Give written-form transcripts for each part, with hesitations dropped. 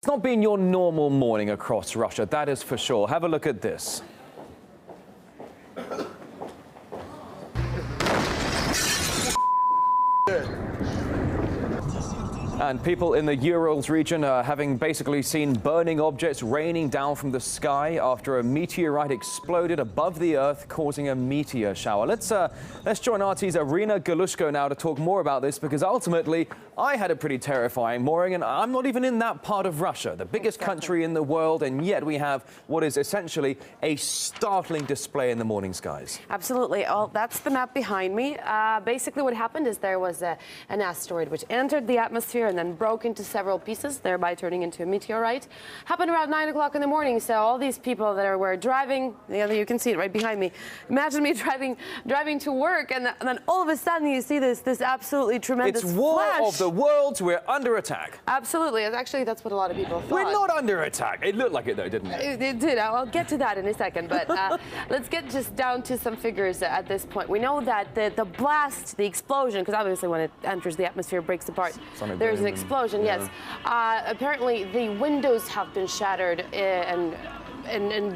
It's not been your normal morning across Russia, that is for sure. Have a look at this. And people in the Urals region are having basically seen burning objects raining down from the sky after a meteorite exploded above the Earth, causing a meteor shower. Let's join RT's Irina Galushko now to talk more about this, because ultimately I had a pretty terrifying morning, and I'm not even in that part of Russia, the biggest country in the world, and yet we have what is essentially a startling display in the morning skies. Absolutely. Oh, that's the map behind me. Basically what happened is there was an asteroid which entered the atmosphere and then broke into several pieces, thereby turning into a meteorite. Happened around 9 o'clock in the morning, so all these people that were driving, you can see it right behind me. Imagine me driving to work, and then all of a sudden you see this absolutely tremendous It's war flash. of the worlds, we're under attack. Absolutely. Actually, that's what a lot of people thought. We're not under attack. It looked like it though, didn't it? It did. I'll get to that in a second, but let's get just down to some figures at this point. We know that the blast, the explosion, because obviously when it enters the atmosphere, it breaks apart. There's an explosion, yes. Apparently, the windows have been shattered and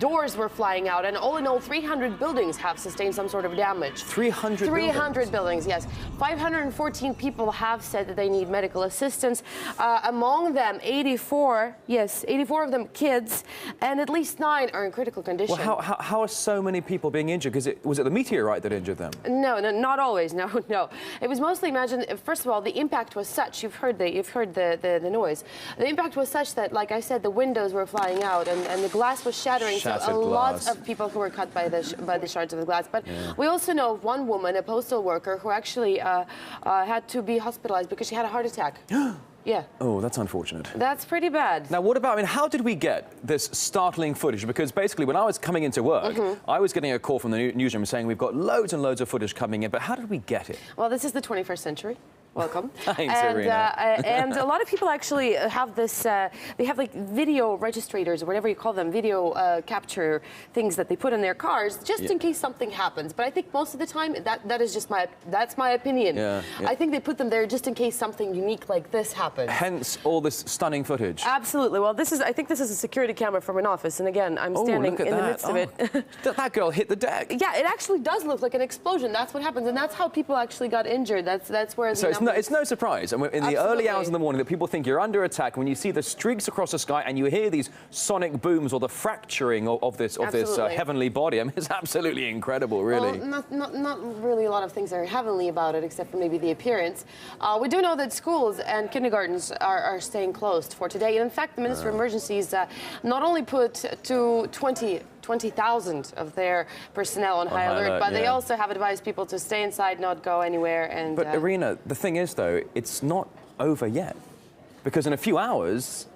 doors were flying out, and all in all 300 buildings have sustained some sort of damage. 300 buildings, yes. 514 people have said that they need medical assistance. Among them 84 of them kids, and at least 9 are in critical condition. Well, how are so many people being injured? Because was it the meteorite that injured them? No, not always. No. It was mostly, imagine, first of all, the impact was such, you've heard the noise. The impact was such that, like I said, the windows were flying out and the glass was shattering, so a lot of people who were cut by the shards of the glass. But we also know of one woman, a postal worker, who actually had to be hospitalized because she had a heart attack. Yeah. Oh, that's unfortunate. That's pretty bad. Now, what about, how did we get this startling footage? Because basically, when I was coming into work, I was getting a call from the newsroom saying we've got loads and loads of footage coming in, but how did we get it? Well, this is the 21st century. Welcome. Thanks, Irina. And a lot of people actually have this, they have like video registrators or whatever you call them, video capture things that they put in their cars just in case something happens. But I think most of the time that is just that's my opinion. I think they put them there just in case something unique like this happens. Hence all this stunning footage. Absolutely. Well, I think this is a security camera from an office, and again, I'm standing in the midst of it. That girl hit the deck. Yeah, it actually does look like an explosion. That's what happens, and that's how people actually got injured. That's where it's no surprise, and in the early hours in the morning, that people think you're under attack when you see the streaks across the sky and you hear these sonic booms or the fracturing of this heavenly body. I mean, it's absolutely incredible, really. Well, not really a lot of things are heavenly about it, except for maybe the appearance. We do know that schools and kindergartens are staying closed for today. And in fact, the Minister of Emergencies not only put to 20,000 of their personnel on high alert, but they also have advised people to stay inside, not go anywhere. And but Irina, the thing is, though, it's not over yet, because in a few hours,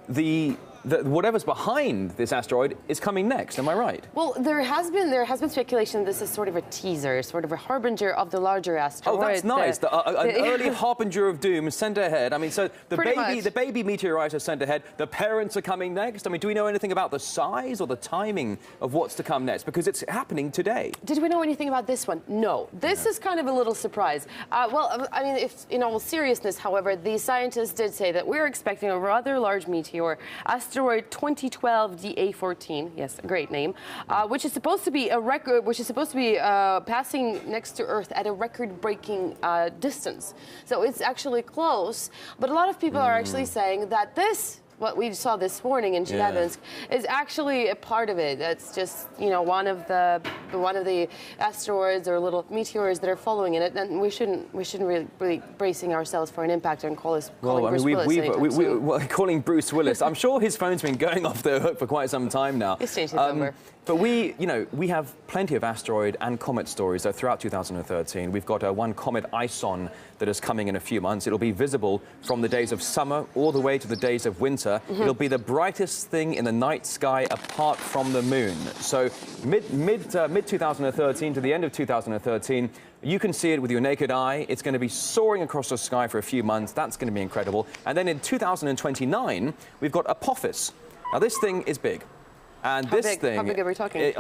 whatever's behind this asteroid is coming next. Am I right? Well, there has been speculation this is sort of a teaser, sort of a harbinger of the larger asteroid. Oh, that's nice. An early harbinger of doom sent ahead. I mean, so the baby meteorite is sent ahead. The parents are coming next. I mean, do we know anything about the size or the timing of what's to come next? Because it's happening today. Did we know anything about this one? No. This is kind of a little surprise. Well, I mean, if in all seriousness, however, the scientists did say that we're expecting a rather large meteor, asteroid 2012 DA14, yes, a great name, which is supposed to be passing next to Earth at a record-breaking distance. So it's actually close, but a lot of people are actually saying that what we saw this morning in Chelyabinsk is actually a part of it. That's just, one of the asteroids or little meteors that are following in it, and we shouldn't really be bracing ourselves for an impact and calling Bruce Willis. Calling Bruce Willis. I'm sure his phone's been going off the hook for quite some time now. He's changed his number. But we have plenty of asteroid and comet stories throughout 2013. We've got one comet Ison that is coming in a few months. It'll be visible from the days of summer all the way to the days of winter. It'll be the brightest thing in the night sky apart from the moon. So mid 2013 to the end of 2013, you can see it with your naked eye. It's going to be soaring across the sky for a few months. That's going to be incredible. And then in 2029, we've got Apophis. Now, this thing is big. And how big are we talking?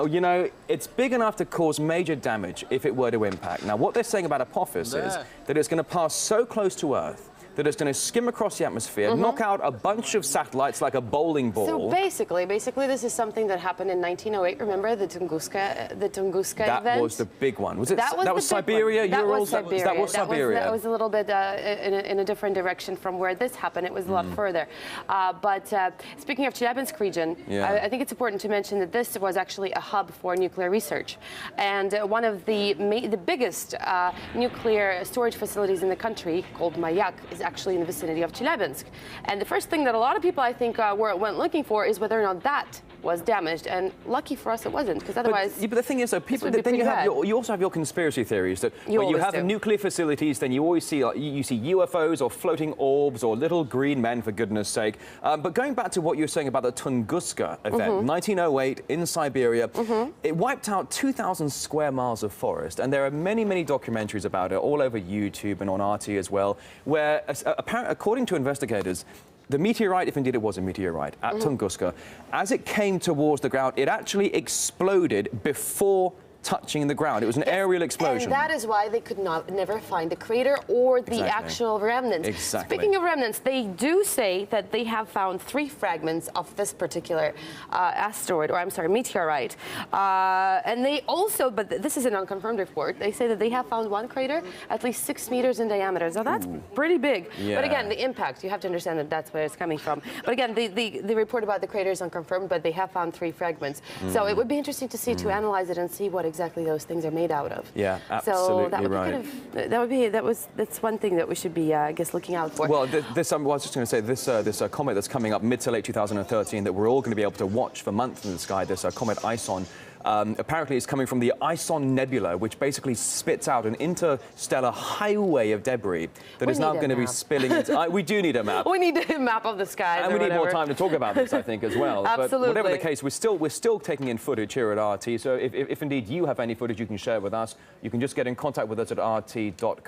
It's big enough to cause major damage if it were to impact. Now, what they're saying about Apophis is that it's going to pass so close to Earth that is going to skim across the atmosphere, knock out a bunch of satellites like a bowling ball. So basically, this is something that happened in 1908. Remember the Tunguska event? That was the big one. Was it? That was Siberia, Urals? That was Siberia. That was a little bit in a different direction from where this happened. It was a lot further. But speaking of Chelyabinsk region, I think it's important to mention that this was actually a hub for nuclear research. And one of the biggest nuclear storage facilities in the country, called Mayak, is actually in the vicinity of Chelyabinsk. And the first thing that a lot of people, I think, went looking for is whether or not that was damaged, and lucky for us it wasn't, because otherwise. But the thing is, though, people. Then you also have your conspiracy theories that when you have nuclear facilities, then you always see UFOs or floating orbs or little green men, for goodness sake. But going back to what you were saying about the Tunguska event, 1908 in Siberia, it wiped out 2,000 square miles of forest, and there are many, many documentaries about it all over YouTube and on RT as well, where apparently, according to investigators, the meteorite, if indeed it was a meteorite, at Tunguska, as it came towards the ground, it actually exploded before touching the ground. It was an aerial explosion. And that is why they could never find the crater or the actual remnants. Exactly. Speaking of remnants, they do say that they have found 3 fragments of this particular asteroid, or I'm sorry, meteorite. And they also, but this is an unconfirmed report, they say that they have found 1 crater at least 6 meters in diameter. So that's pretty big. Yeah. But again, the impact, you have to understand that that's where it's coming from. But again, the report about the crater is unconfirmed, but they have found 3 fragments. So it would be interesting to see, to analyze it and see what exactly those things are made out of. Yeah, absolutely so that would right. that's one thing that we should be, I guess, looking out for. Well, I was just going to say this comet that's coming up mid to late 2013 that we're all going to be able to watch for months in the sky. This comet Ison. Apparently, it's coming from the Ison Nebula, which basically spits out an interstellar highway of debris that is now going to be spilling into... we do need a map. We need a map of the sky. And we need more time to talk about this, I think, as well. Absolutely. But whatever the case, we're still taking in footage here at RT. So if indeed you have any footage you can share with us, you can just get in contact with us at rt.com.